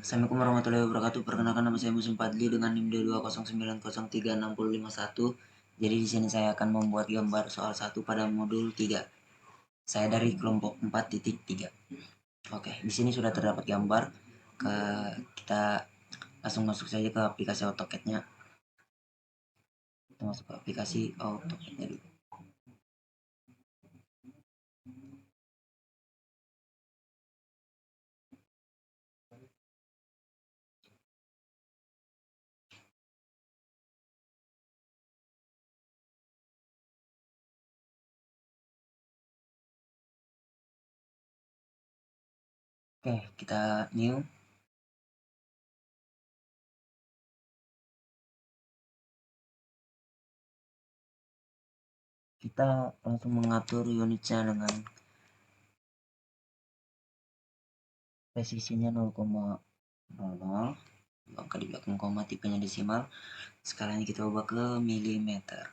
Assalamualaikum warahmatullahi wabarakatuh. Perkenalkan, nama saya Muslim Fadli dengan NIM D209036051. Jadi di sini saya akan membuat gambar soal 1 pada modul 3. Saya dari kelompok 4.3. Oke, di sini sudah terdapat gambar. Kita langsung masuk saja ke aplikasi AutoCAD-nya. Kita masuk ke aplikasi AutoCAD-nya dulu. Oke, kita new. Kita langsung mengatur unitnya dengan presisinya 0,00, angka di belakang koma, tipenya desimal, skalanya kita ubah ke milimeter.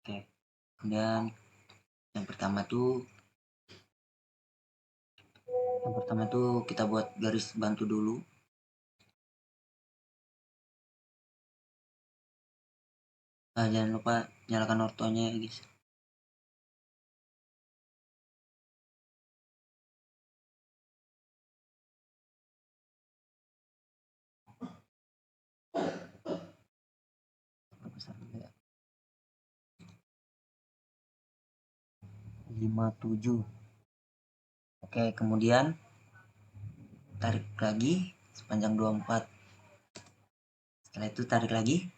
Oke, kemudian yang pertama tuh kita buat garis bantu dulu. Jangan lupa nyalakan ortonya ya guys. Besar juga ya. 57. Oke, kemudian tarik lagi sepanjang 24. Setelah itu tarik lagi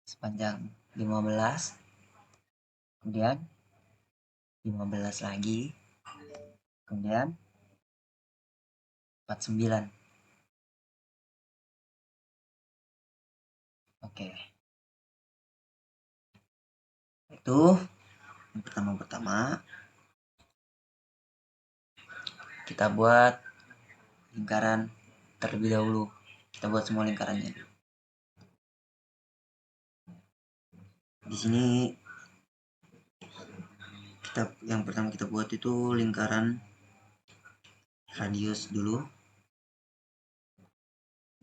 sepanjang 15. Kemudian 15 lagi. Kemudian 49. Oke. Itu yang pertama kita buat lingkaran terlebih dahulu. Kita buat semua lingkarannya. Di sini yang pertama kita buat itu lingkaran radius dulu,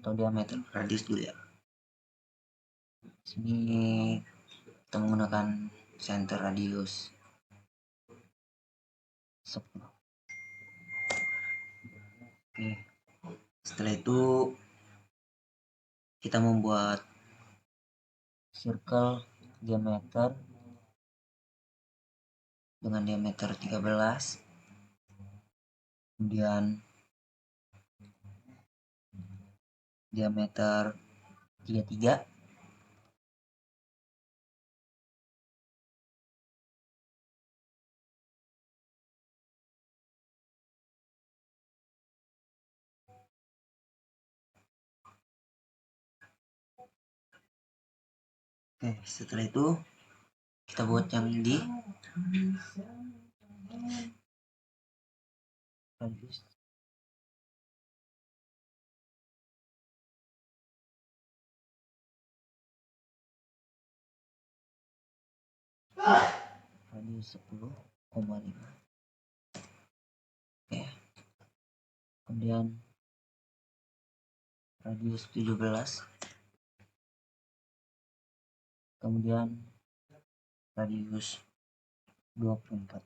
atau diameter. Radius dulu ya. Di sini kita menggunakan center radius 10. Oke. Setelah itu kita membuat circle diameter dengan diameter 13. Kemudian diameter 33. Oke, setelah itu kita buat yang di radius radius 10,5. Oke. Kemudian radius 17. Kemudian radius 24.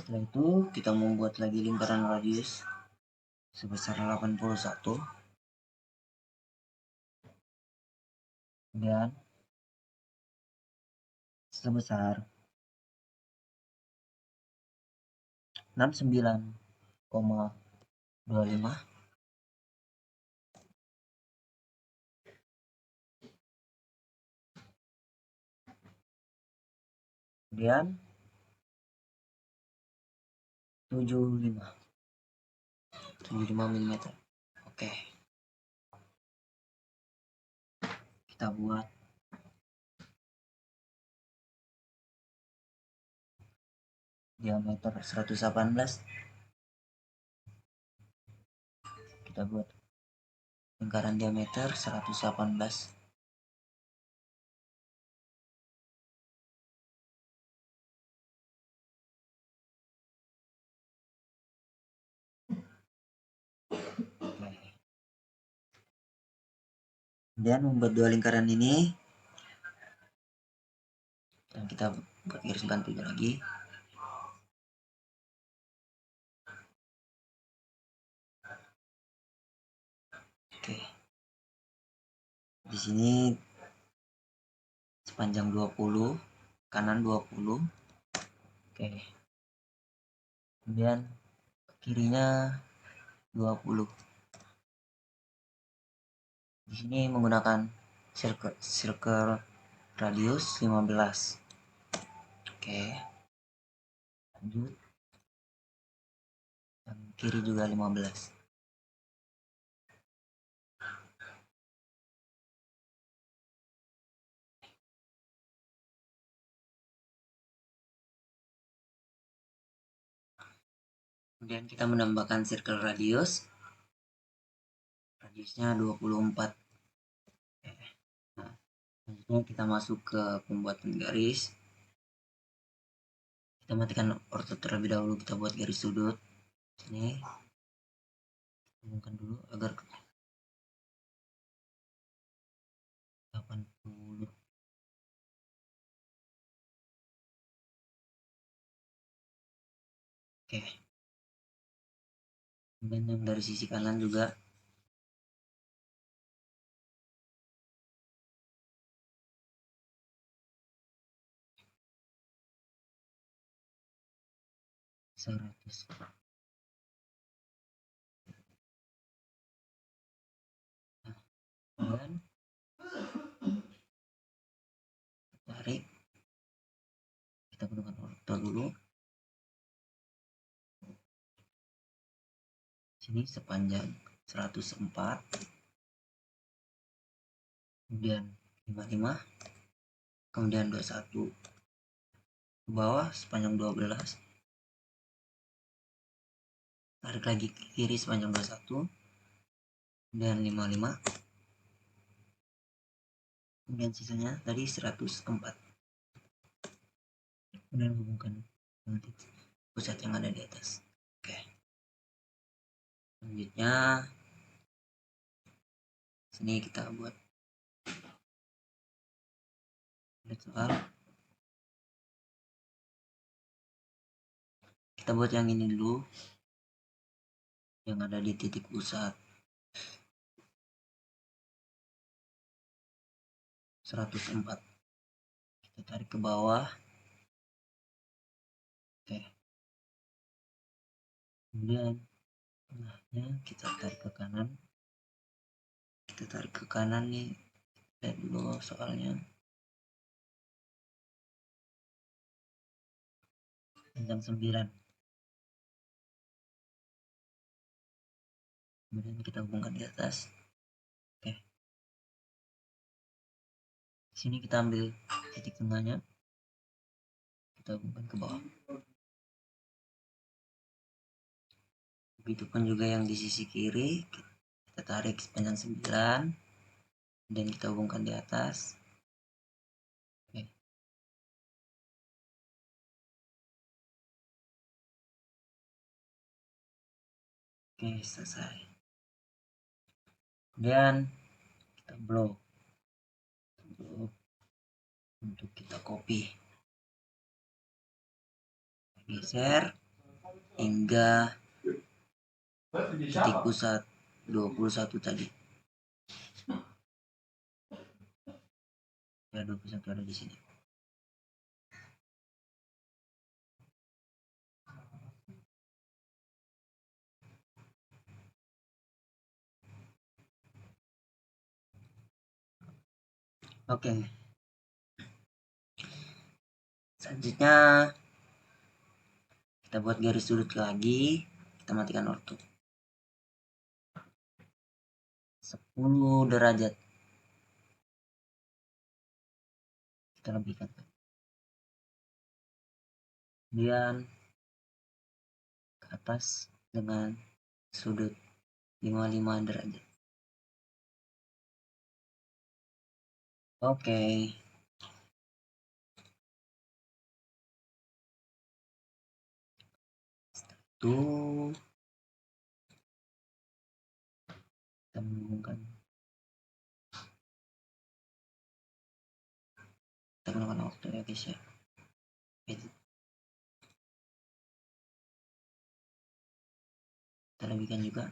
Setelah itu kita membuat lagi lingkaran radius sebesar 81. Kemudian sebesar 69,25. Kemudian 75 mm. Oke, kita buat diameter 118, kita buat lingkaran diameter 118. Kemudian membuat dua lingkaran ini, dan kita buat garis bantunya lagi. Oke, di sini sepanjang 20, kanan 20. Oke, kemudian kirinya 20. Di sini menggunakan circle radius 15. Oke, lanjut, yang kiri juga 15. Kemudian kita menambahkan circle radiusnya 24. Nah, selanjutnya kita masuk ke pembuatan garis. Kita matikan ortho terlebih dahulu, kita buat garis sudut. Sini hubungkan dulu agar 80. Oke, kemudian yang dari sisi kanan juga 100. Nah, kemudian tarik, kita gunakan ortho dulu. Sini sepanjang 104, kemudian 55, kemudian 21 ke bawah sepanjang 12, tarik lagi ke kiri sepanjang 21, kemudian 55, kemudian sisanya tadi 104. Kemudian hubungkan dengan titik pusat yang ada di atas. Oke, selanjutnya sini kita buat soal. Kita buat yang ini dulu, yang ada di titik pusat 104. Kita tarik ke bawah. Oke, kemudian tengahnya kita tarik ke kanan. Kita tarik ke kanan nih, lihat dulu soalnya. Panjang 9. Kemudian kita hubungkan di atas. Oke, di sini kita ambil titik tengahnya, kita hubungkan ke bawah. Begitupun juga yang di sisi kiri, kita tarik sepanjang 9 dan kita hubungkan di atas. Oke. Oke, selesai. Kemudian kita blok untuk kita copy, geser hingga titik pusat 21 tadi. Ya, 21 ada di sini. Oke, selanjutnya kita buat garis sudut lagi, kita matikan ortho 10 derajat, kita lebihkan. Kemudian atas dengan sudut 55 derajat. Oke. Tuh kita menghubungkan, kita gunakan waktu ya guys ya. Kita lebihkan juga.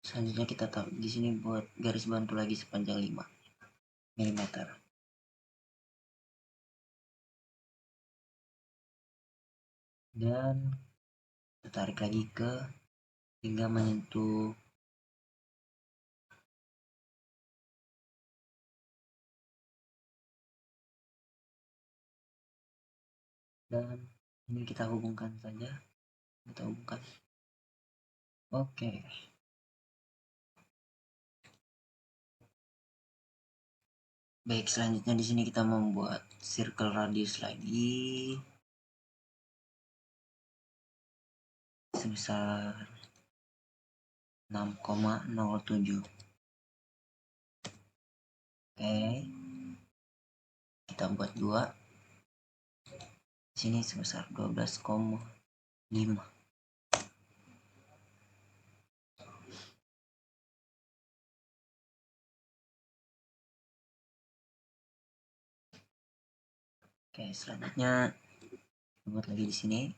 Selanjutnya kita taruh di sini buat garis bantu lagi sepanjang 5 mm. Dan kita tarik lagi ke hingga menyentuh dan ini kita hubungkan saja. Kita hubungkan. Oke. Baik, selanjutnya di sini kita membuat circle radius lagi sebesar 6,07. Oke. Kita buat 2. Sini sebesar 12,5. Oke, selanjutnya buat lagi di sini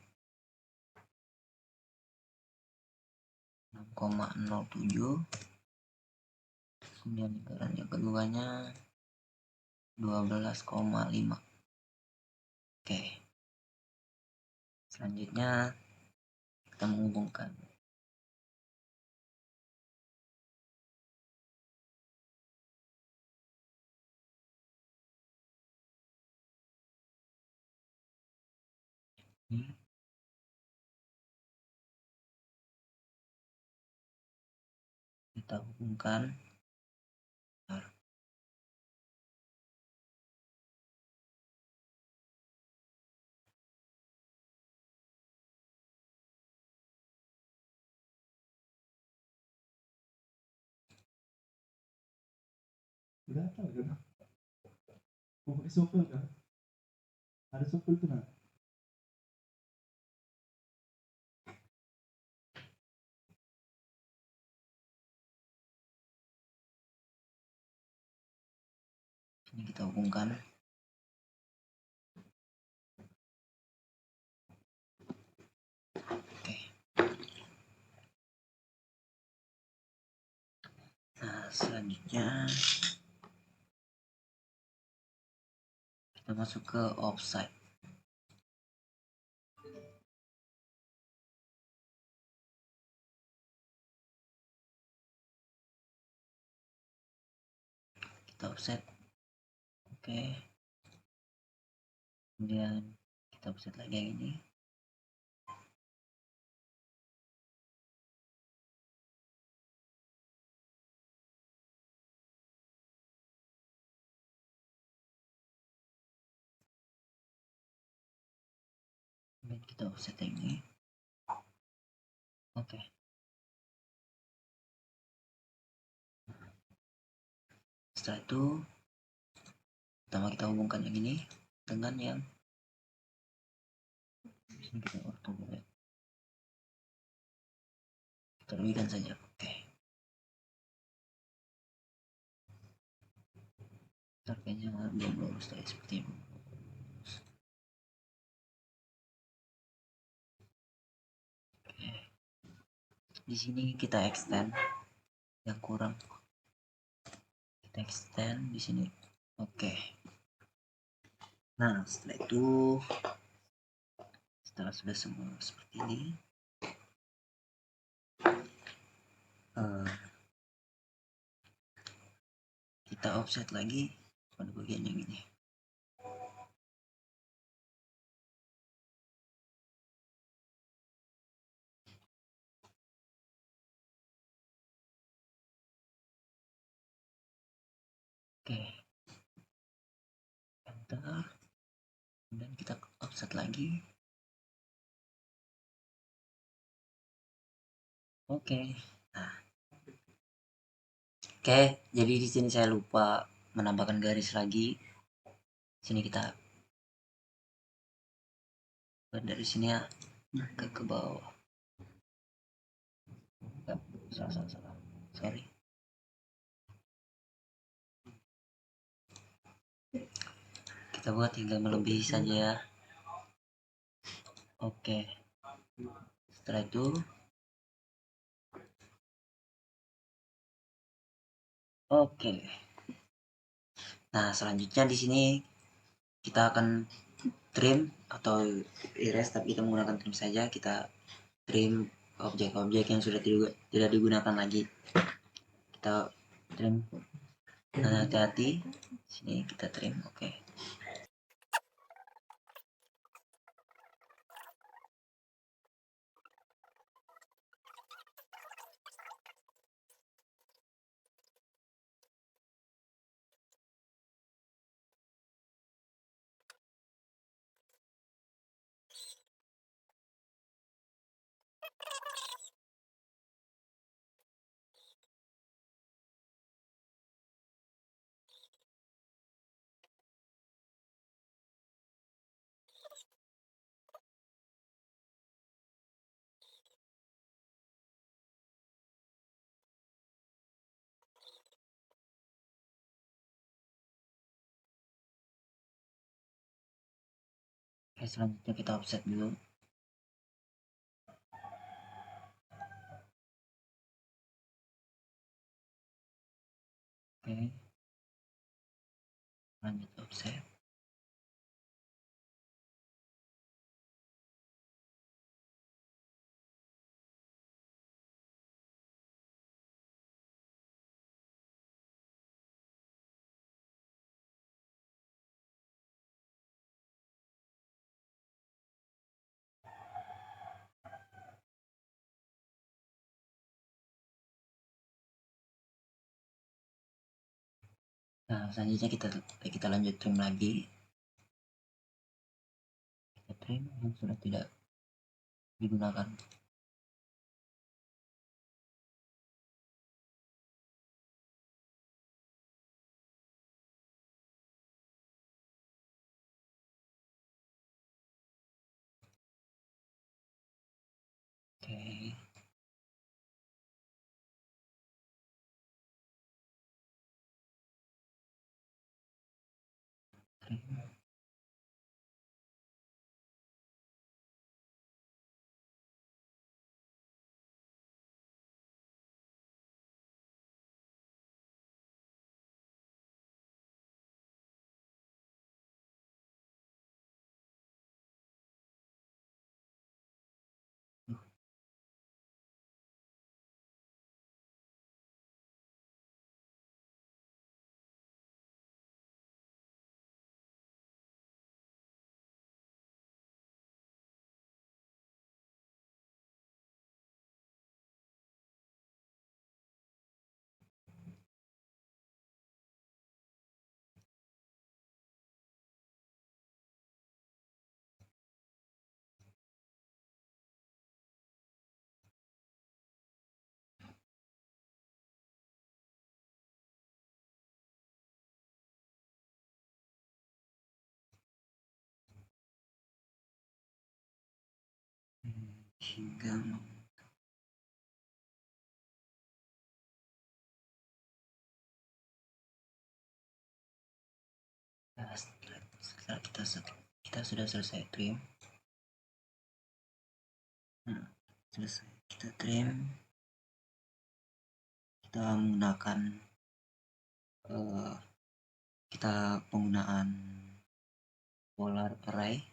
6,07. Kemudian lingkaran yang keduanya 12,5. Oke. Selanjutnya kita menghubungkan. Ini kita hubungkan. Udah apa kan? Mau pakai sopel kan? Ada sopel tuh nah. Ini kita hubungkan. Oke. Nah, selanjutnya kita masuk ke offside. Kita offset. Oke. Kemudian kita offset lagi yang ini. Kemudian kita offset yang ini. Oke. Setelah itu pertama kita hubungkan yang ini dengan yang ini, kita ortho ya. Kita lebihkan saja. Oke. Kayaknya belum lurus tadi seperti ini. Oke. Di sini kita extend yang kurang. Kita extend di sini. Oke. Nah, setelah itu setelah sudah semua seperti ini, kita offset lagi pada bagian yang ini. Oke, enter, dan kita offset lagi. Oke. Nah, oke, jadi di sini saya lupa menambahkan garis lagi. Sini kita dari sini ya ke bawah. Salah. Sorry. Kita buat hingga melebihi saja ya. Oke. Setelah itu oke. Nah, selanjutnya di sini kita akan trim atau erase, tapi kita menggunakan trim saja. Kita trim objek-objek yang sudah tidak digunakan lagi. Kita trim. Nah, hati-hati. Sini kita trim. Oke. Oke, selanjutnya kita offset dulu. Oke. Lanjut offset. Nah, selanjutnya kita lanjut trim lagi. Kita trim yang sudah tidak digunakan. Oke. Trim. Hingga setelah kita sudah selesai trim. Nah, selesai kita trim, kita menggunakan penggunaan polar array.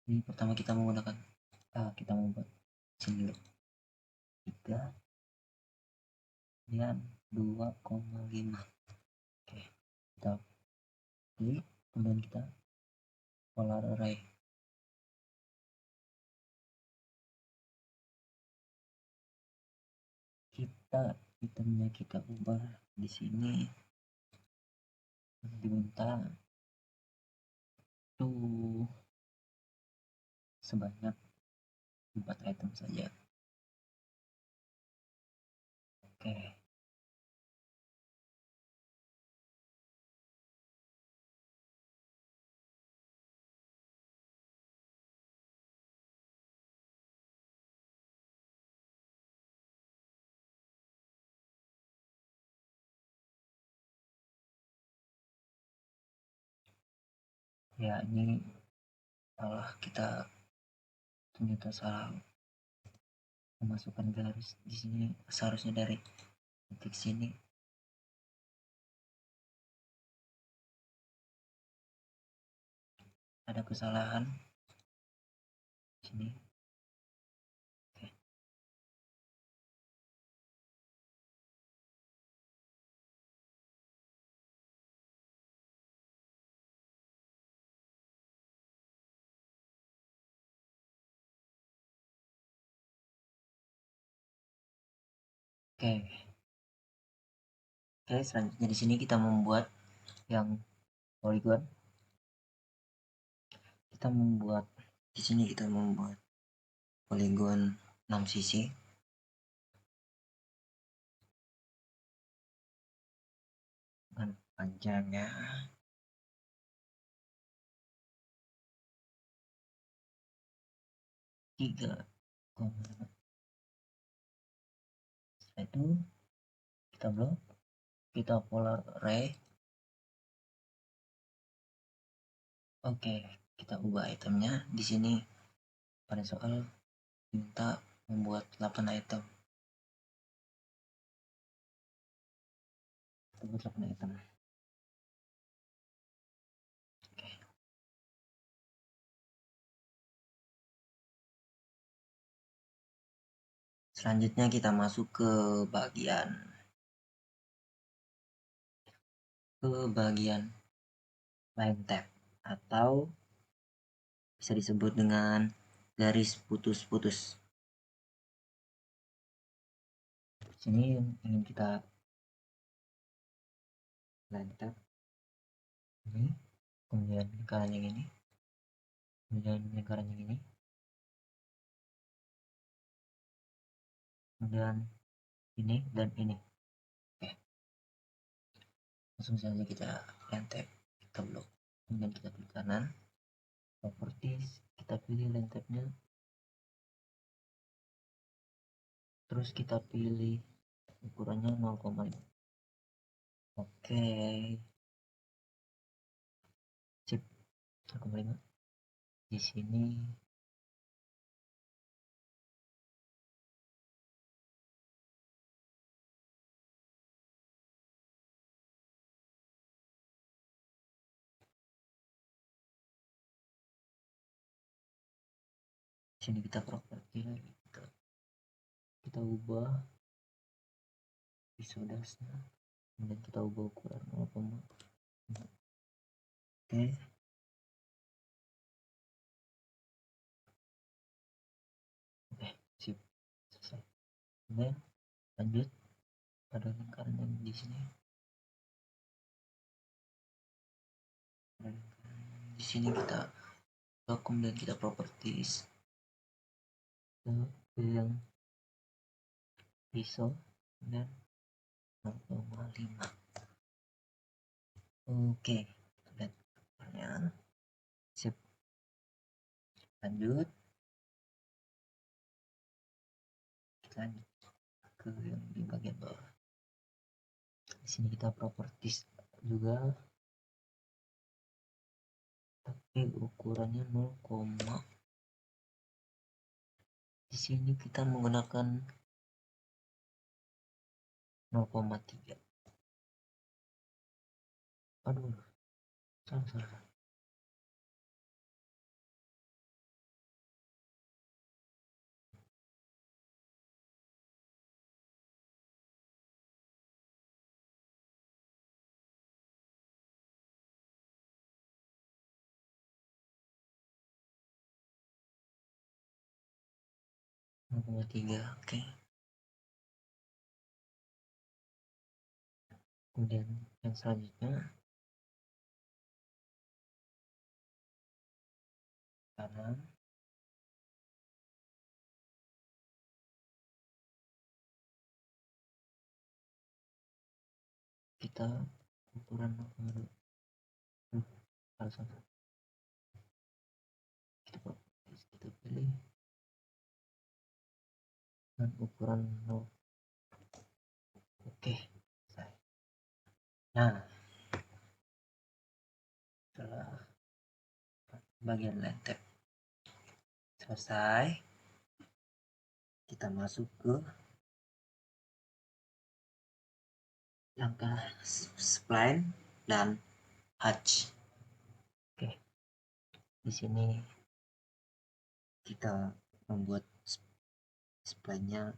Ini pertama kita menggunakan kita membuat sini dulu 3 kemudian 2,5. Oke, kita pilih, kemudian kita polar array. Itemnya kita ubah di sini, diminta tuh sebanyak 4 item saja. Oke, ya ini salah, kita ternyata salah memasukkan garis di sini, seharusnya dari titik sini. Ada kesalahan sini. Oke. Oke, selanjutnya di sini kita membuat yang polygon. Di sini kita membuat polygon 6 sisi. Dengan panjangnya 3,5. Setelah itu kita blok, kita polar array. Oke, kita ubah itemnya. Di sini pada soal minta membuat 8 item. Kita buat 8 item. Oke. Selanjutnya kita masuk ke bagian line tab atau bisa disebut dengan garis putus-putus. Sini ingin kita line tab ini, kemudian lingkaran yang ini, kemudian lingkaran yang ini, kemudian ini dan ini. Oke, langsung saja kita line tab, kita blok, kemudian kita klik kanan, properties, kita pilih line tabnya, terus kita pilih ukurannya 0,5. Oke, sip, 0,5. Di sini kita properti lagi, kita ubah isodasnya, kemudian kita ubah ukuran 0,5. Oke, sip, selesai. Kemudian lanjut pada lingkaran yang di sini. Di sini kita vakum dan kita properties ke yang ISO dan 0,5. Oke, lihat pertanyaan. Sip. Lanjut. Kita lanjut ke yang di bagian bawah. Di sini kita properties juga, tapi ukurannya 0, di sini kita menggunakan 0,3. Aduh, salah. 0,3. Oke. Kemudian yang selanjutnya kanan, kita ukuran 0,2. Harus sama. Kita pilih dan ukuran 0. Oke. Nah, setelah bagian lentep selesai, kita masuk ke langkah spline dan hatch. Oke, di sini kita membuat spline-nya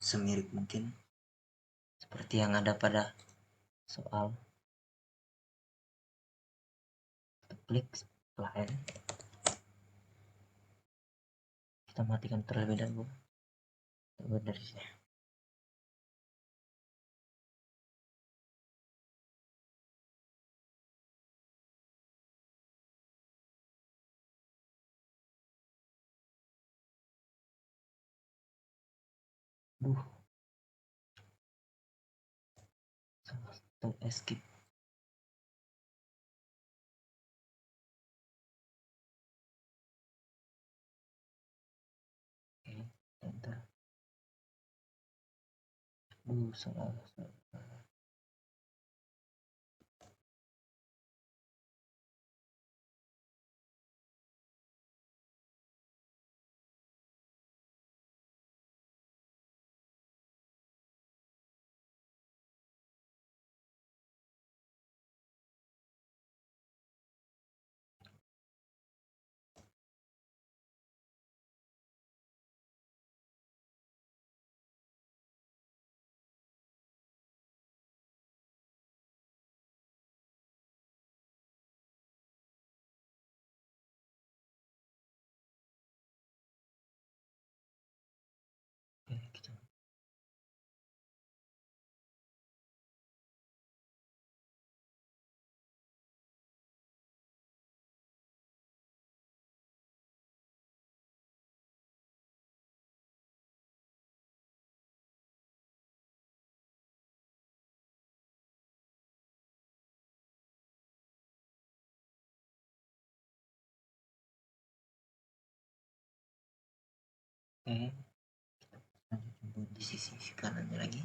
semirip mungkin seperti yang ada pada soal. Kita klik spline, kita matikan terlebih dahulu. Kita buat dari sini. Escape. Oke, enter. Salah. Oke, kita lanjut di sisi kanannya lagi.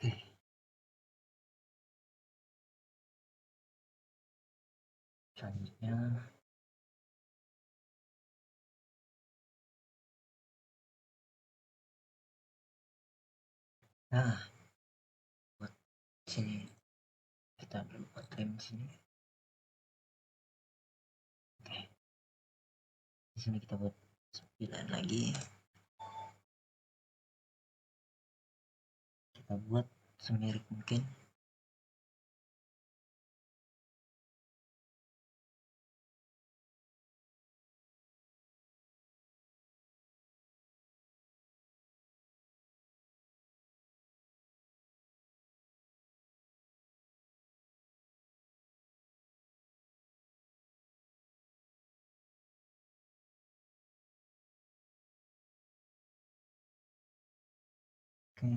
Oke, selanjutnya buat sini kita dulu buat trim sini. Oke, di sini kita buat 9 lagi. Kita buat semirip mungkin. Oke,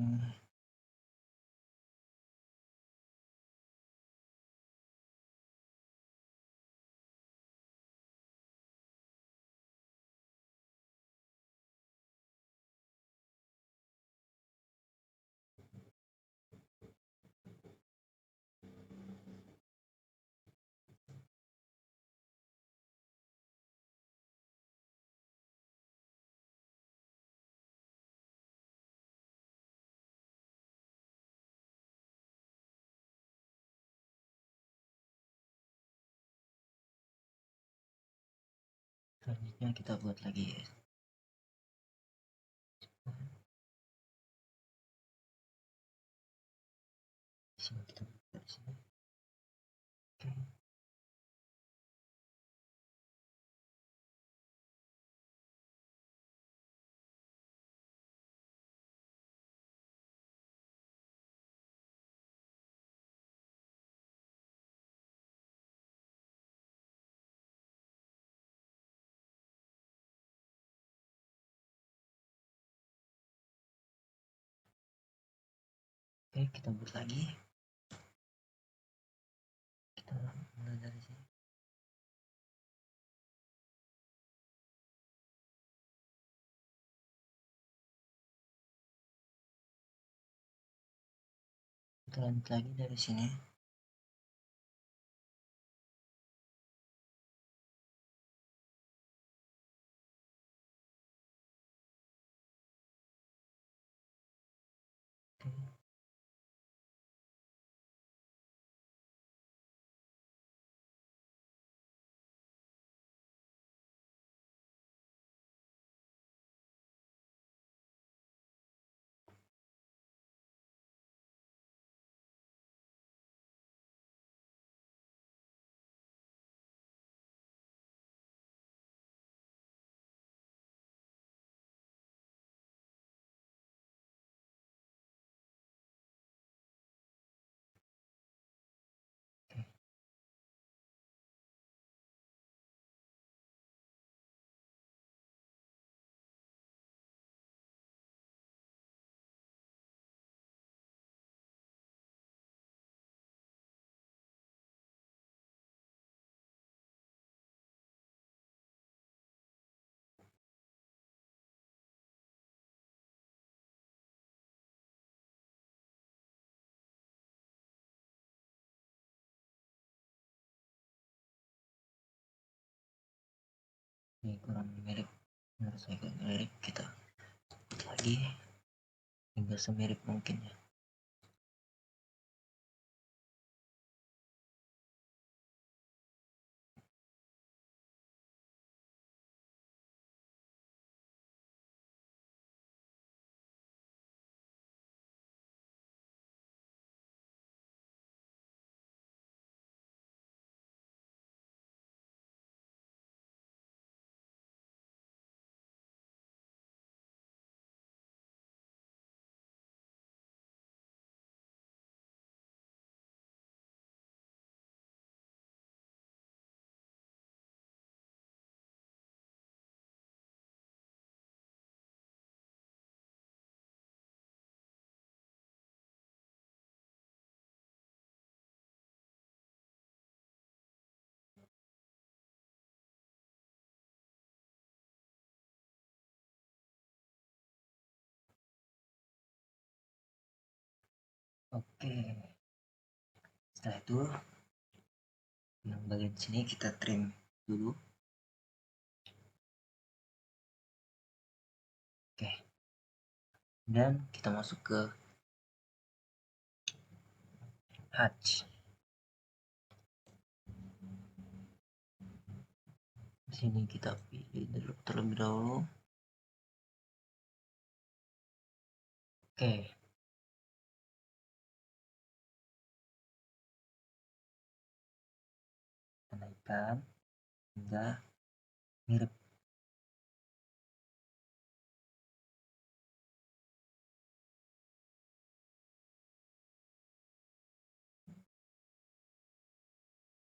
Selanjutnya kita buat lagi ya. Di sini kita buat di sini. Oke. Oke, kita buat lagi. Kita mulai dari sini. Kita lanjut lagi dari sini. Oke. Ini kurang mirip, menurut saya kurang mirip. Kita buat lagi hingga semirip mungkin ya. Oke, setelah itu yang bagian sini kita trim dulu. Oke, dan kita masuk ke hatch. Di sini kita pilih dulu terlebih dahulu. Oke, kita naikkan hingga mirip.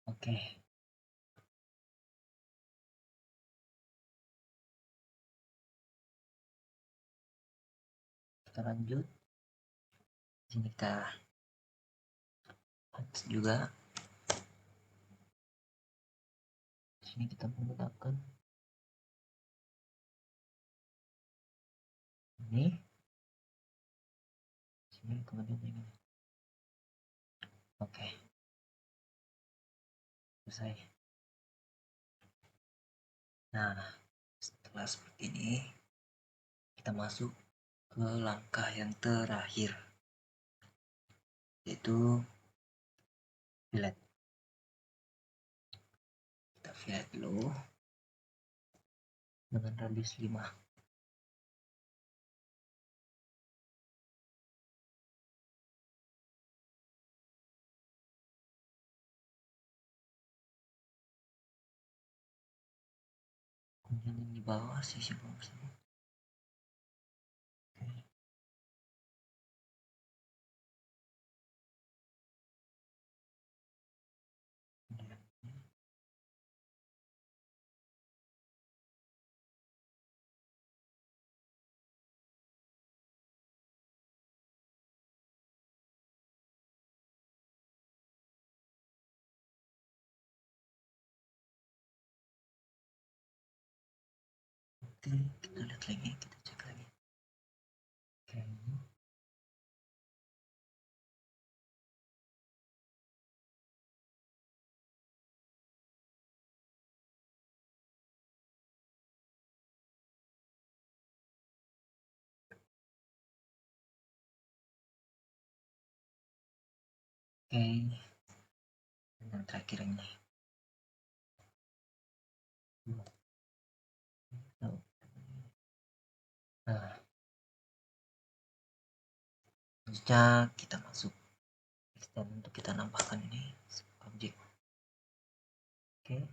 Oke, kita lanjut. Di sini kita hatch juga. Di sini kita menggunakan ini. Di sini kemudian ini. Oke, selesai. Nah, setelah seperti ini, kita masuk ke langkah yang terakhir, yaitu fillet. Kita fillet dulu. dengan radius 5. Kemudian yang di bawah sisi bawah sini. Oke, kita lihat lagi, kita cek lagi. Oke. Oke, yang terakhir ini. Nah, selanjutnya kita masuk extend untuk kita nambahkan ini objek. Oke.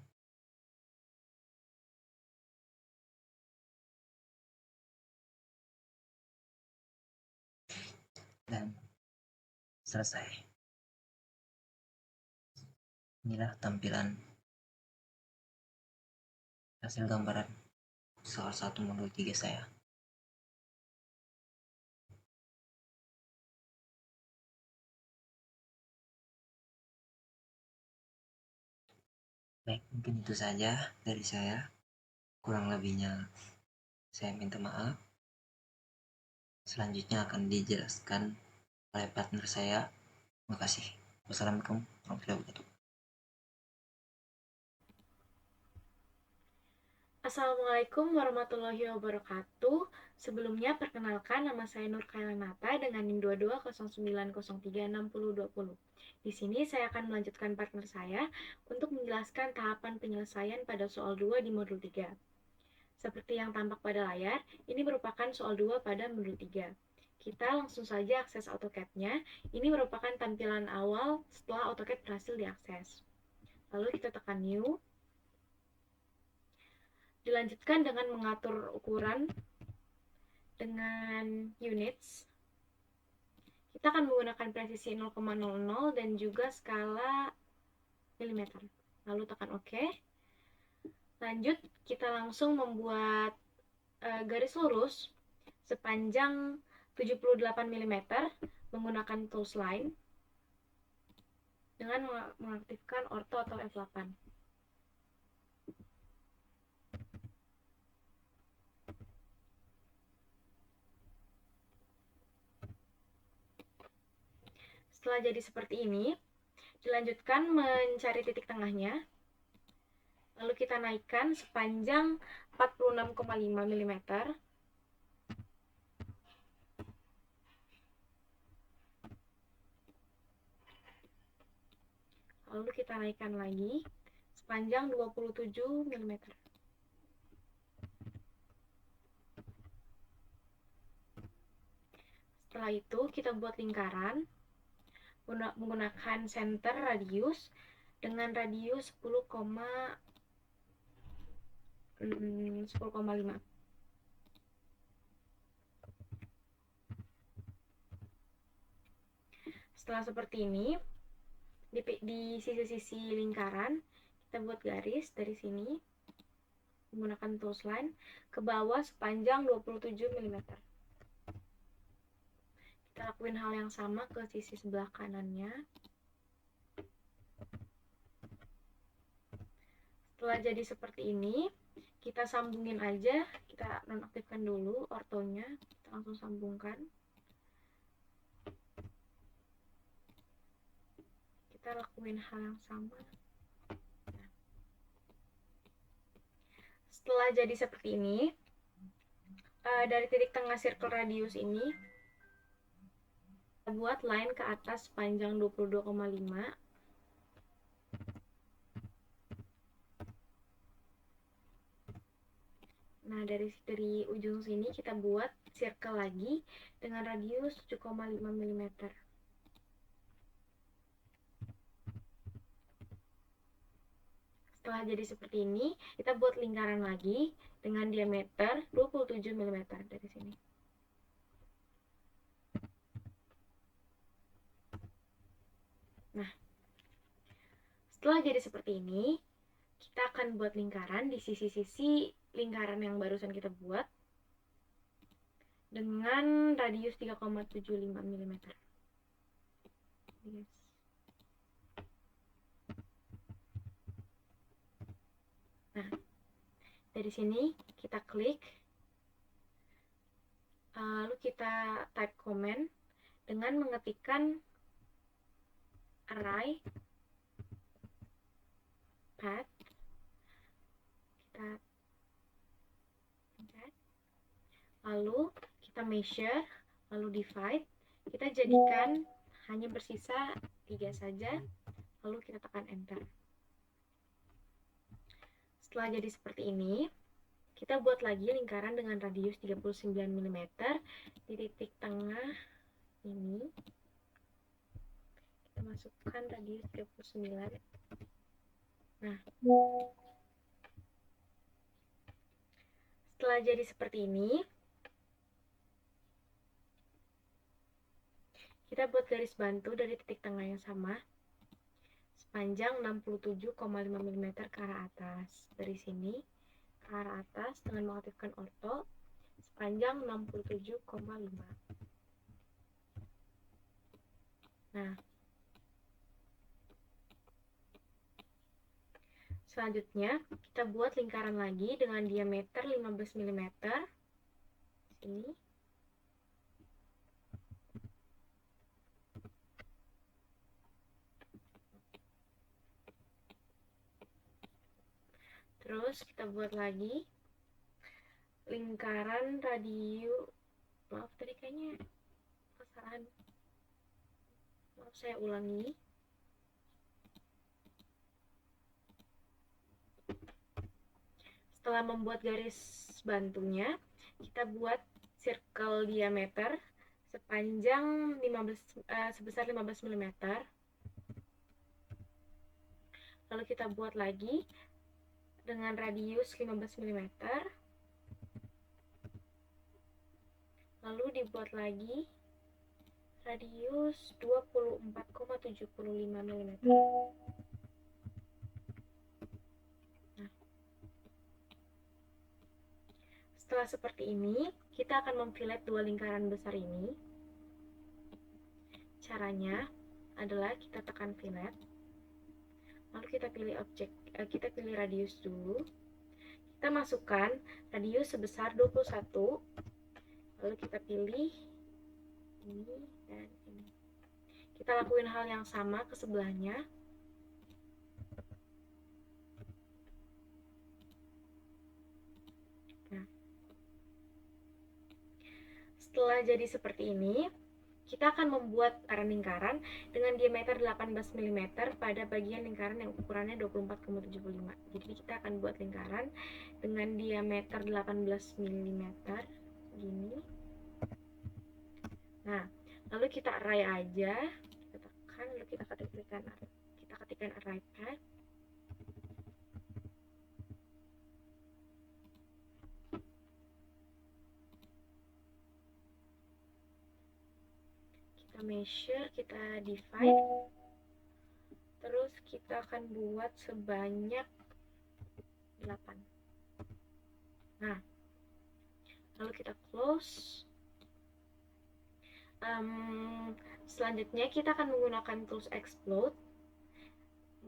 Dan selesai. Inilah tampilan hasil gambaran soal 1 modul 3 saya. Baik, mungkin itu saja dari saya. Kurang lebihnya saya minta maaf. Selanjutnya akan dijelaskan oleh partner saya. Terima kasih. Wassalamualaikum warahmatullahi wabarakatuh. Assalamualaikum warahmatullahi wabarakatuh. Sebelumnya perkenalkan, nama saya Nur Kailanata dengan NIM 2209036020. Di sini saya akan melanjutkan partner saya untuk menjelaskan tahapan penyelesaian pada soal 2 di modul 3. Seperti yang tampak pada layar, ini merupakan soal 2 pada modul 3. Kita langsung saja akses AutoCAD-nya. Ini merupakan tampilan awal setelah AutoCAD berhasil diakses. Lalu kita tekan New. Dilanjutkan dengan mengatur ukuran dengan units. Kita akan menggunakan presisi 0,00 dan juga skala milimeter. Lalu tekan OK. Lanjut, kita langsung membuat garis lurus sepanjang 78 mm menggunakan tools line dengan mengaktifkan ortho atau F8. Setelah jadi seperti ini, dilanjutkan mencari titik tengahnya. Lalu kita naikkan sepanjang 46,5 mm. Lalu kita naikkan lagi sepanjang 27 mm. Setelah itu kita buat lingkaran menggunakan center radius dengan radius 10,5. Setelah seperti ini, di sisi-sisi lingkaran kita buat garis dari sini menggunakan tools line ke bawah sepanjang 27 mm. Kita lakuin hal yang sama ke sisi sebelah kanannya. Setelah jadi seperti ini, kita sambungin aja, kita nonaktifkan dulu ortonya, kita langsung sambungkan. Kita lakuin hal yang sama. Setelah jadi seperti ini, dari titik tengah circle radius ini, kita buat line ke atas panjang 22,5. Nah, dari ujung sini kita buat circle lagi dengan radius 7,5 mm. Setelah jadi seperti ini, kita buat lingkaran lagi dengan diameter 27 mm dari sini. Nah, setelah jadi seperti ini, kita akan buat lingkaran di sisi-sisi lingkaran yang barusan kita buat dengan radius 3,75 mm. Yes. Nah, dari sini kita klik, lalu kita type comment dengan mengetikkan array path. Kita lalu kita measure, lalu divide, kita jadikan hanya bersisa 3 saja, lalu kita tekan enter. Setelah jadi seperti ini, kita buat lagi lingkaran dengan radius 39 mm di titik tengah ini. Kita masukkan radius 39. Nah, setelah jadi seperti ini, kita buat garis bantu dari titik tengah yang sama sepanjang 67,5 mm ke arah atas. Dari sini ke arah atas dengan mengaktifkan orto sepanjang 67,5. Nah, selanjutnya kita buat lingkaran lagi dengan diameter 15 mm sini. Terus kita buat lagi lingkaran radius, maaf tadi kayaknya kesalahan, maaf saya ulangi. Setelah membuat garis bantunya, kita buat circle diameter sepanjang sebesar 15 mm. Lalu kita buat lagi dengan radius 15 mm. Lalu dibuat lagi radius 24,75 mm. Nah, setelah seperti ini, kita akan memfillet dua lingkaran besar ini. Caranya adalah kita tekan fillet, lalu kita pilih kita pilih radius dulu. Kita masukkan radius sebesar 21, lalu kita pilih ini dan ini. Kita lakuin hal yang sama ke sebelahnya. Nah, setelah jadi seperti ini, kita akan membuat lingkaran dengan diameter 18 mm pada bagian lingkaran yang ukurannya 24,75. Jadi kita akan buat lingkaran dengan diameter 18 mm gini. Nah, lalu kita array aja, kita tekan, lalu kita ketikkan array path. Kita measure, kita divide, terus kita akan buat sebanyak 8. Nah, lalu kita close. Selanjutnya kita akan menggunakan tools explode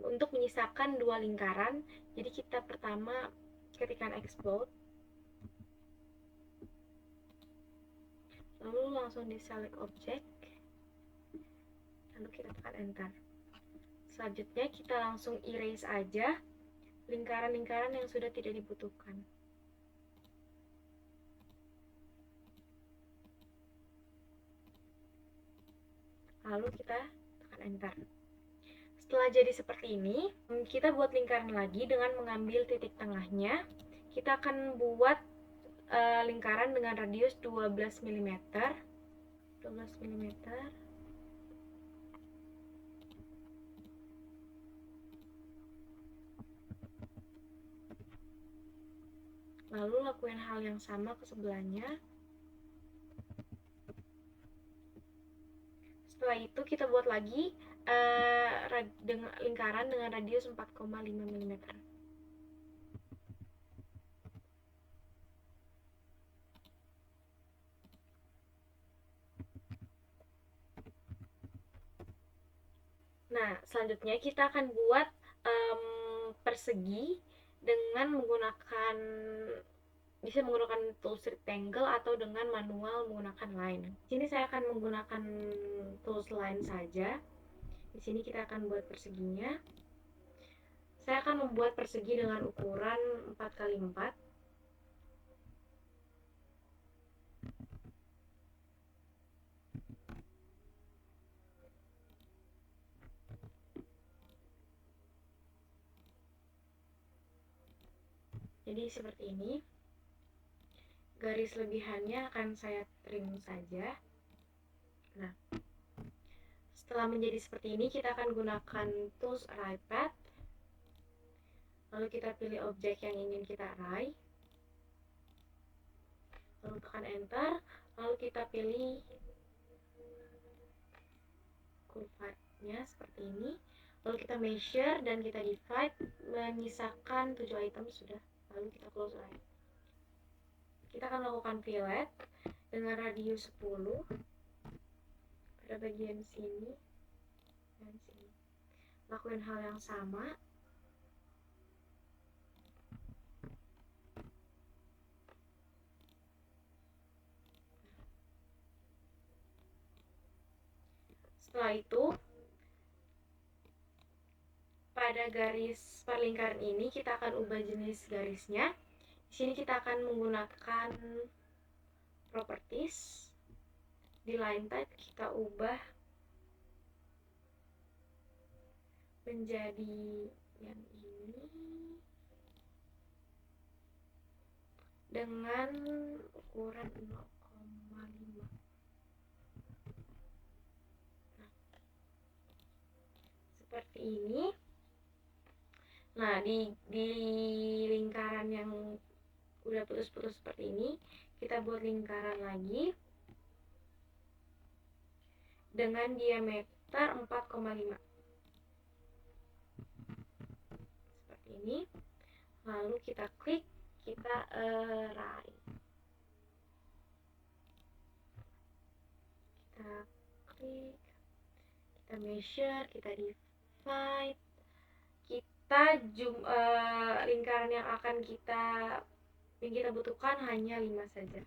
untuk menyisakan dua lingkaran. Jadi kita pertama ketikkan explode, lalu langsung di select object, lalu kita tekan enter. Selanjutnya kita langsung erase aja lingkaran-lingkaran yang sudah tidak dibutuhkan. Lalu kita tekan enter. Setelah jadi seperti ini, kita buat lingkaran lagi dengan mengambil titik tengahnya. Kita akan buat lingkaran dengan radius 12 mm. 12 mm. Lalu lakuin hal yang sama ke sebelahnya. Setelah itu kita buat lagi lingkaran dengan radius 4,5 mm. Nah, selanjutnya kita akan buat persegi dengan bisa menggunakan tools rectangle atau dengan manual menggunakan line. Di sini saya akan menggunakan tools line saja. Di sini kita akan buat perseginya. Saya akan membuat persegi dengan ukuran 4x4. Jadi seperti ini. Garis lebihannya akan saya trim saja. Nah, setelah menjadi seperti ini, kita akan gunakan tools Array Path. Lalu kita pilih objek yang ingin kita array. Lalu tekan enter. Lalu kita pilih kurvanya seperti ini. Lalu kita measure dan kita divide, menyisakan 7 item sudah. Lalu kita close array. Kita akan melakukan fillet dengan radius 10 pada bagian sini dan sini. Lakuin hal yang sama. Setelah itu, pada garis perlingkaran ini kita akan ubah jenis garisnya. Di sini kita akan menggunakan properties. Di line type kita ubah menjadi yang ini dengan ukuran 0,5. Nah, seperti ini. Nah, di lingkaran yang udah putus-putus seperti ini, kita buat lingkaran lagi dengan diameter 4,5 seperti ini. Lalu kita klik, kita array. Kita klik, kita measure, kita divide. Lingkaran yang kita butuhkan hanya 5 saja.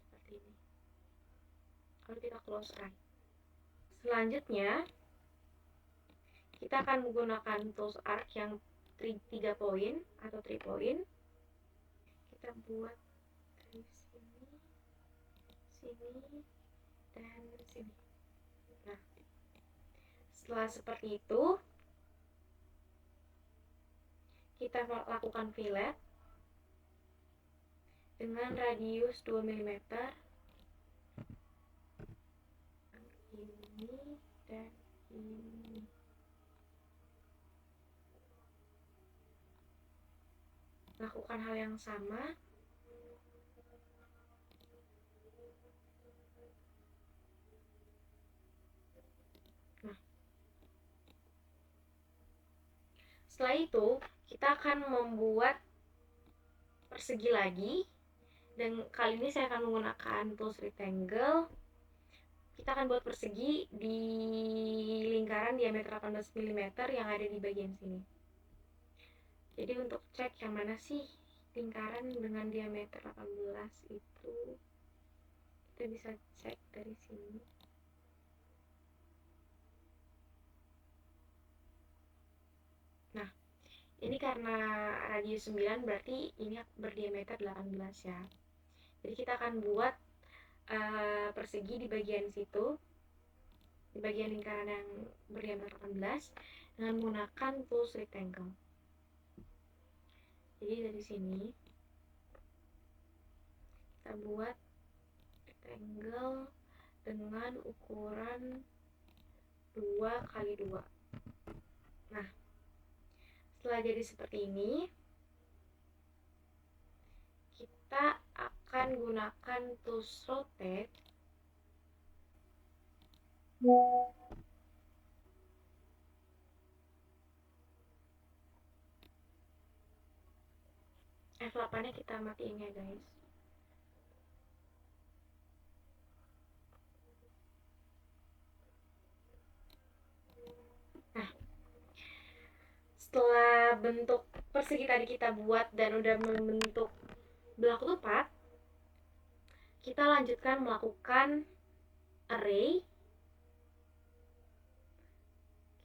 Seperti ini. Lalu kita close array. Selanjutnya, kita akan menggunakan tools arc yang 3 poin atau 3 point. Kita buat dari sini, dan sini. Nah, setelah seperti itu, kita lakukan fillet dengan radius 2 mm. Ini dan ini. Lakukan hal yang sama. Nah, setelah itu kita akan membuat persegi lagi, dan kali ini saya akan menggunakan tools rectangle. Kita akan buat persegi di lingkaran diameter 18 mm yang ada di bagian sini. Jadi untuk cek yang mana sih lingkaran dengan diameter 18 itu, kita bisa cek dari sini. Nah, ini karena radius 9 berarti ini berdiameter 18 ya. Jadi kita akan buat persegi di bagian situ, di bagian lingkaran yang berdiameter 18 dengan menggunakan tools rectangle. Jadi dari sini kita buat rectangle dengan ukuran 2x2. Nah, setelah jadi seperti ini, kita akan gunakan tools rotate F8-nya kita matiin ya guys. Nah, setelah bentuk persegi tadi kita buat dan udah membentuk belakang tepat, kita lanjutkan melakukan array.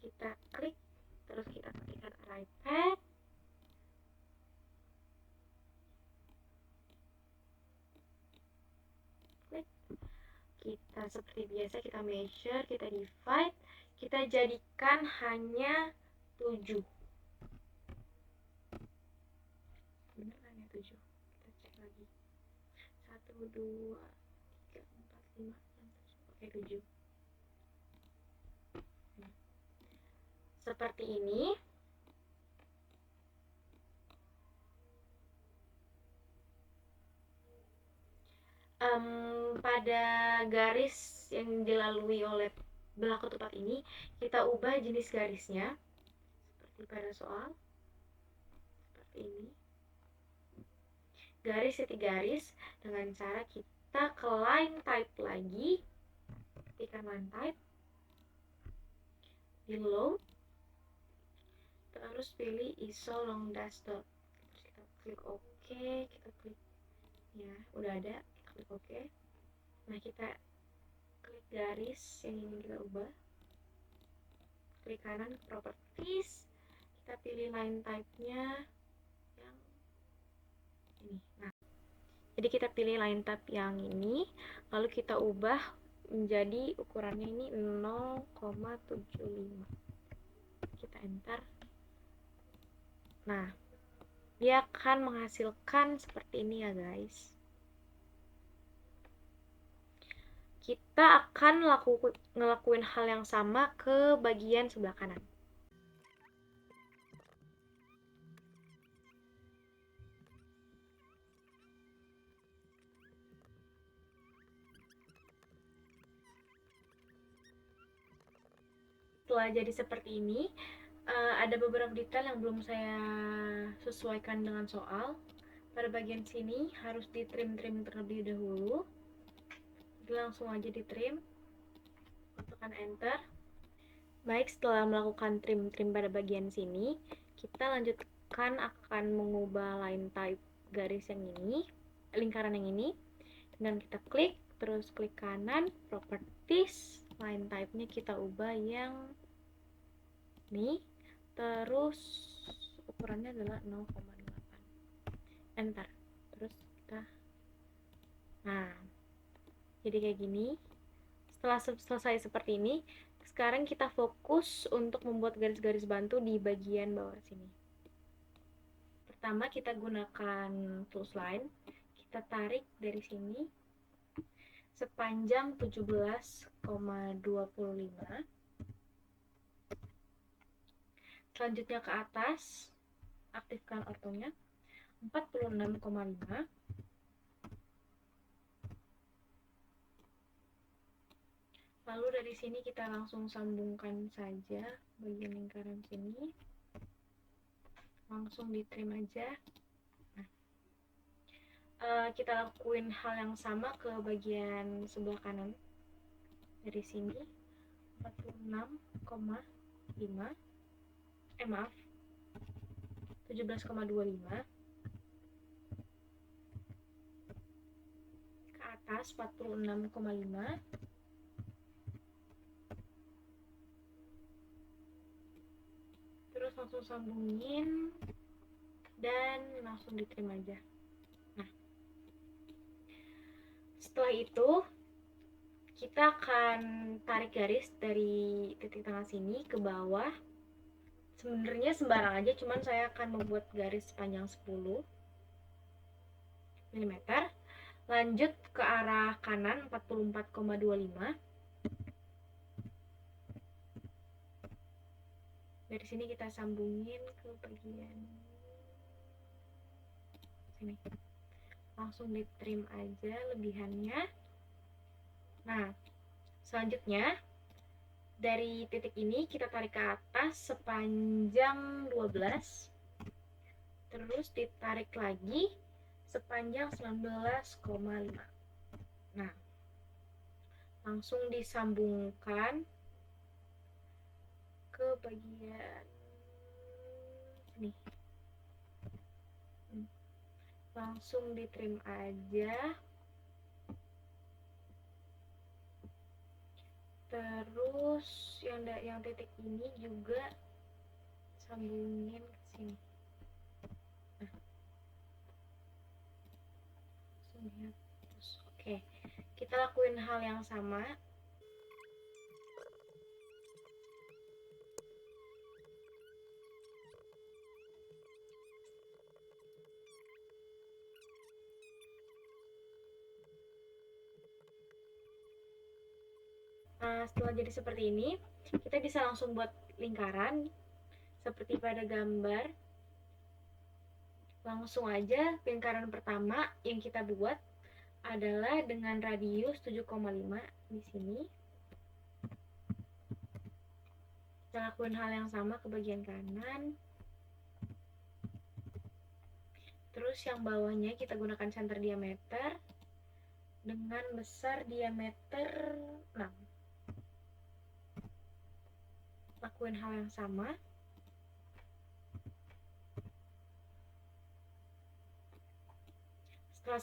Kita klik, terus kita ketikkan array path. Klik. Kita seperti biasa, kita measure, kita divide, kita jadikan hanya 7. Bener kan ya 7? Kita cek lagi. 1, 2, 3, 4, 5, 6, 7. Oke, 7. Seperti ini. Pada garis yang dilalui oleh belah ketupat ini, kita ubah jenis garisnya seperti pada soal seperti ini. Garis titik garis dengan cara kita ke line type lagi, ketikkan line type di load, terus pilih ISO long dash dot, kita klik OK, kita klik ya udah ada, kita klik OK. Nah, kita klik garis yang ingin kita ubah, klik kanan properties, kita pilih line type-nya yang ini. Nah, jadi kita pilih line type yang ini, lalu kita ubah menjadi ukurannya ini 0,75. Kita enter. Nah, dia akan menghasilkan seperti ini ya guys. Kita akan ngelakuin hal yang sama ke bagian sebelah kanan. Setelah jadi seperti ini, ada beberapa detail yang belum saya sesuaikan dengan soal. Pada bagian sini harus di trim terlebih dahulu. Langsung aja di trim, tekan enter. Baik, setelah melakukan trim pada bagian sini, kita lanjutkan akan mengubah line type garis yang ini, lingkaran yang ini, dan kita klik, terus klik kanan properties, line type-nya kita ubah yang ini, terus ukurannya adalah 0,8. Enter. Terus kita, nah, jadi kayak gini. Setelah selesai seperti ini, sekarang kita fokus untuk membuat garis-garis bantu di bagian bawah sini. Pertama, kita gunakan tools line, kita tarik dari sini sepanjang 17,25. Selanjutnya ke atas, aktifkan ortonya 46,5. Lalu dari sini kita langsung sambungkan saja bagian lingkaran sini, langsung di trim aja. Nah, kita lakuin hal yang sama ke bagian sebelah kanan. Dari sini 46,5, 17,25 ke atas 46,5. Terus langsung sambungin dan langsung ditrim aja. Nah, setelah itu kita akan tarik garis dari titik tengah sini ke bawah. Sebenarnya sembarang aja, cuman saya akan membuat garis panjang 10 mm. Lanjut ke arah kanan 44,25. Dari sini kita sambungin ke bagian sini. Langsung di trim aja lebihannya. Nah, selanjutnya dari titik ini kita tarik ke atas sepanjang 12. Terus ditarik lagi sepanjang 19,5. Nah, langsung disambungkan ke bagian sini. Langsung ditrim aja. Terus yang titik ini juga sambungin ke sini. Nah, langsung lihat. Terus, oke, kita lakuin hal yang sama. Nah, setelah jadi seperti ini, kita bisa langsung buat lingkaran seperti pada gambar. Langsung aja lingkaran pertama yang kita buat adalah dengan radius 7,5 di sini. Kita lakuin hal yang sama ke bagian kanan. Terus yang bawahnya kita gunakan center diameter dengan besar diameter 6. Lakuin hal yang sama. Setelah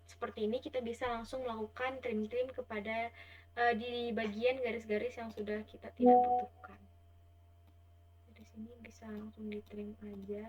seperti ini, kita bisa langsung melakukan trim-trim kepada di bagian garis-garis yang sudah kita tidak butuhkan. Dari sini bisa langsung ditrim aja.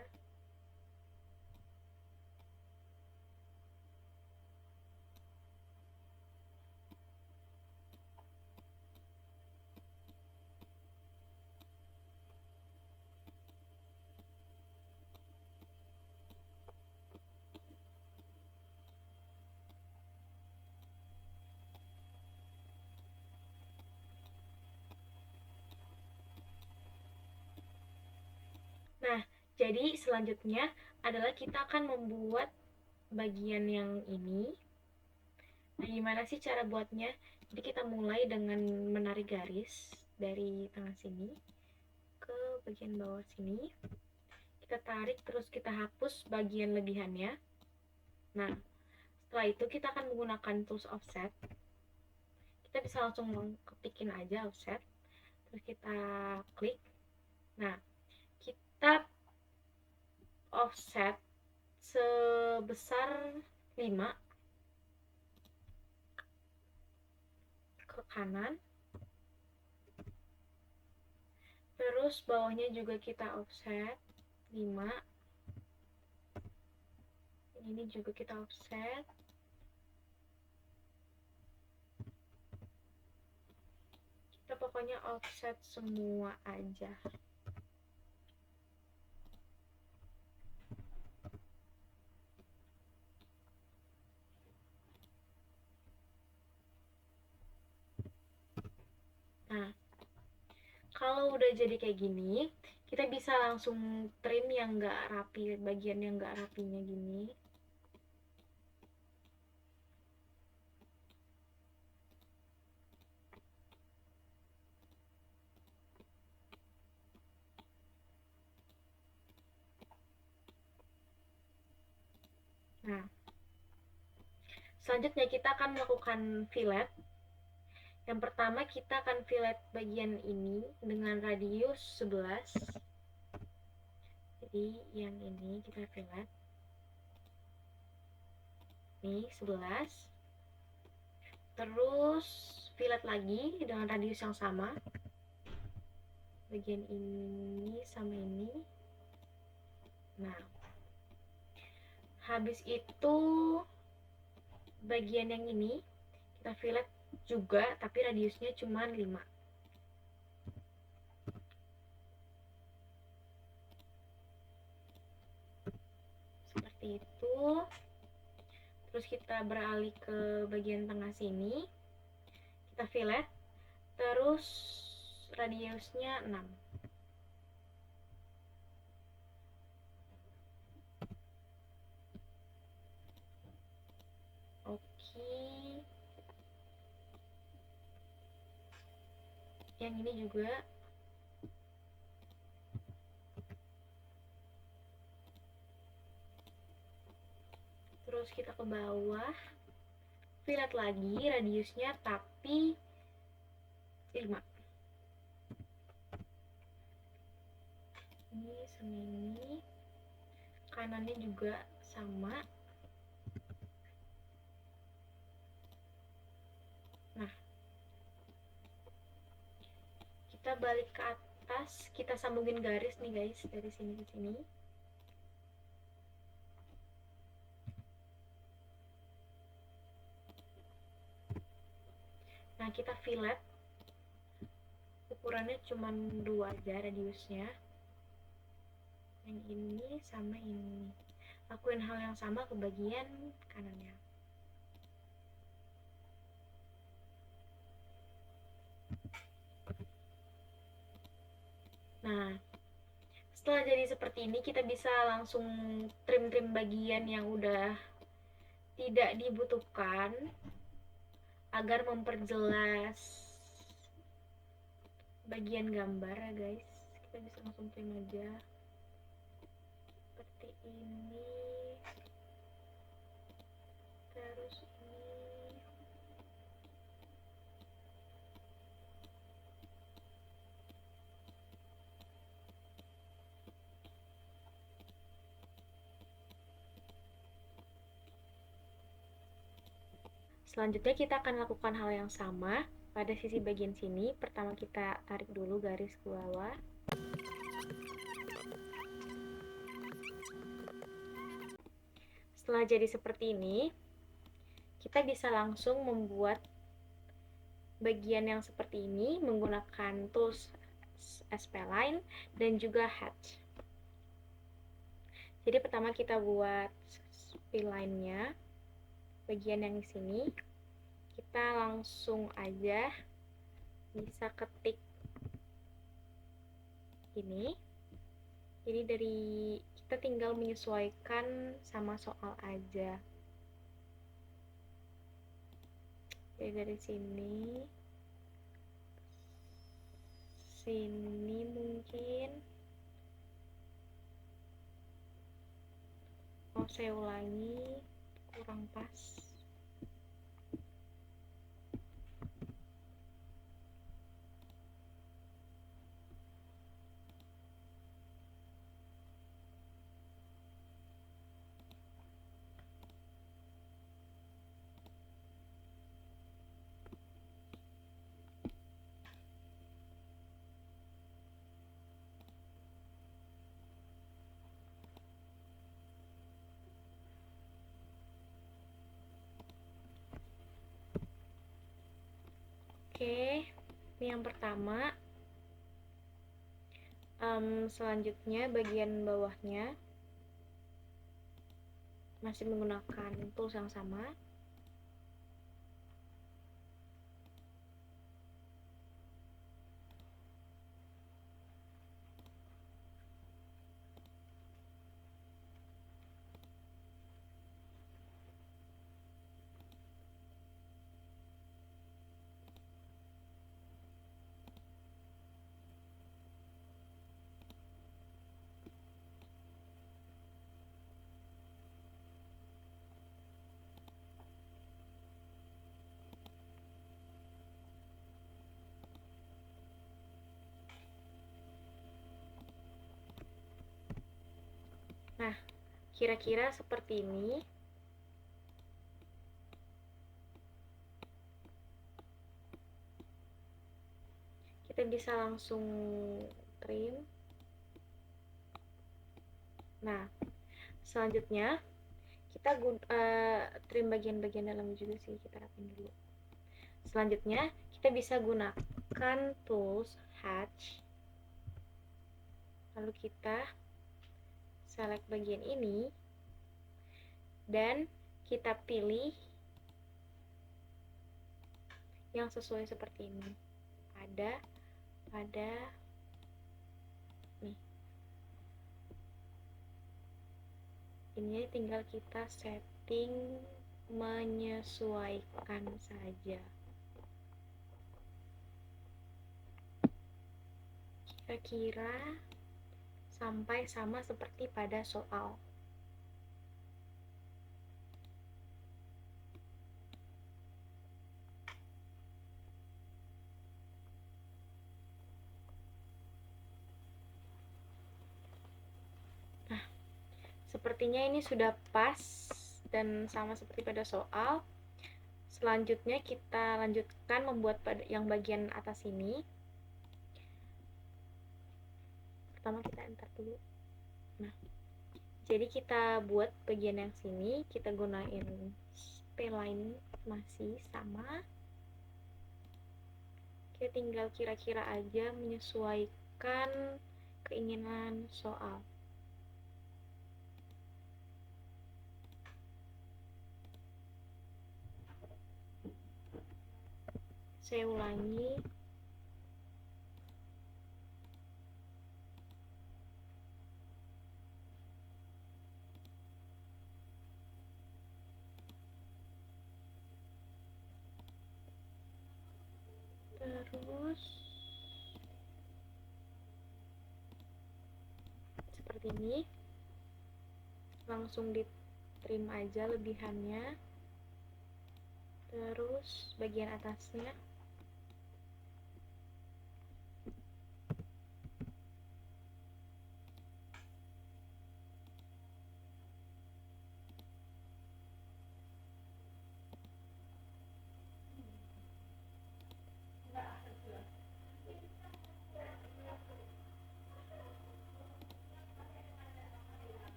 Nah, jadi selanjutnya adalah kita akan membuat bagian yang ini. Nah, gimana sih cara buatnya? Jadi kita mulai dengan menarik garis dari tengah sini ke bagian bawah sini. Kita tarik, terus kita hapus bagian lebihannya. Nah, setelah itu kita akan menggunakan tools offset. Kita bisa langsung ketikin aja offset. Terus kita klik. Nah, kita offset sebesar 5 ke kanan. Terus bawahnya juga kita offset 5. Ini juga kita offset. Kita pokoknya offset semua aja. Nah, kalau udah jadi kayak gini, kita bisa langsung trim yang nggak rapi, bagian yang nggak rapinya gini. Nah, selanjutnya kita akan melakukan fillet. Yang pertama kita akan fillet bagian ini dengan radius 11. Jadi yang ini kita fillet. Nih 11. Terus fillet lagi dengan radius yang sama. Bagian ini sama ini. Nah, habis itu bagian yang ini kita fillet juga, tapi radiusnya cuma 5. Seperti itu. Terus kita beralih ke bagian tengah sini, kita fillet, terus radiusnya 6. Oke. Yang ini juga. Terus kita ke bawah, fillet lagi radiusnya tapi 5. Ini sama ini. Kanannya juga sama. Nah, kita balik ke atas, kita sambungin garis nih guys, dari sini ke sini. Nah, kita fillet, ukurannya cuma 2 aja radiusnya, yang ini sama ini. Lakuin hal yang sama ke bagian kanannya. Nah, setelah jadi seperti ini, kita bisa langsung trim-trim bagian yang udah tidak dibutuhkan agar memperjelas bagian gambar ya guys. Kita bisa langsung trim aja seperti ini, terus ini. Selanjutnya kita akan lakukan hal yang sama pada sisi bagian sini. Pertama kita tarik dulu garis ke bawah. Setelah jadi seperti ini, kita bisa langsung membuat bagian yang seperti ini menggunakan tools Spline dan juga hatch. Jadi pertama kita buat spline-nya, bagian yang di sini. Kita langsung aja bisa ketik ini. Jadi kita tinggal menyesuaikan sama soal aja. Jadi dari sini mungkin. Saya ulangi, kurang pas. Oke, ini yang pertama. Selanjutnya bagian bawahnya masih menggunakan tools yang sama. Nah, kira-kira seperti ini. Kita bisa langsung trim. Nah, selanjutnya kita trim bagian-bagian dalam juga sih, kita rapin dulu. Selanjutnya kita bisa gunakan tools hatch, lalu kita select bagian ini dan kita pilih yang sesuai seperti ini. Pada nih. Ini tinggal kita setting menyesuaikan saja. Kira-kira sampai sama seperti pada soal. Nah, sepertinya ini sudah pas dan sama seperti pada soal. Selanjutnya kita lanjutkan membuat yang bagian atas ini. Pertama kita enter dulu. Nah, jadi kita buat bagian yang sini, kita gunain spline masih sama. Kita tinggal kira-kira aja menyesuaikan keinginan soal. Saya ulangi. Terus seperti ini. Langsung di trim aja lebihannya. Terus bagian atasnya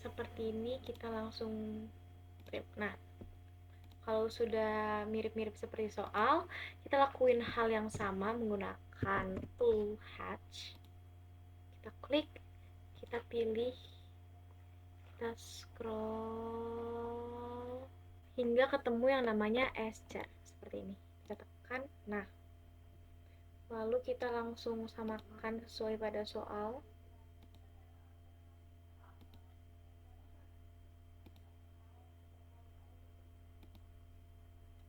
seperti ini, kita langsung trim. Nah, kalau sudah mirip-mirip seperti soal, kita lakuin hal yang sama menggunakan tool hatch. Kita klik, kita pilih, kita scroll hingga ketemu yang namanya S-chart seperti ini. Kita tekan. Nah, lalu kita langsung samakan sesuai pada soal.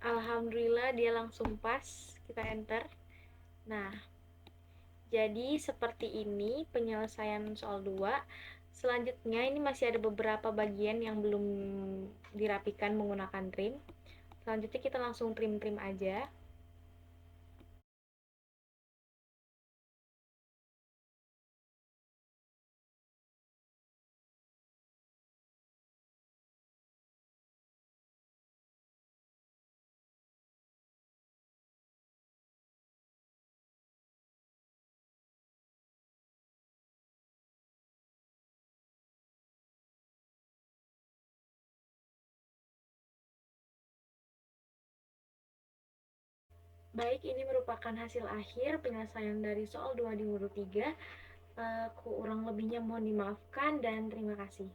Alhamdulillah dia langsung pas. Kita enter. Nah, jadi seperti ini penyelesaian soal 2. Selanjutnya ini masih ada beberapa bagian yang belum dirapikan menggunakan trim. Selanjutnya kita langsung trim-trim aja. Baik, ini merupakan hasil akhir penyelesaian dari soal 2 di modul 3. Kurang lebihnya mohon dimaafkan dan terima kasih.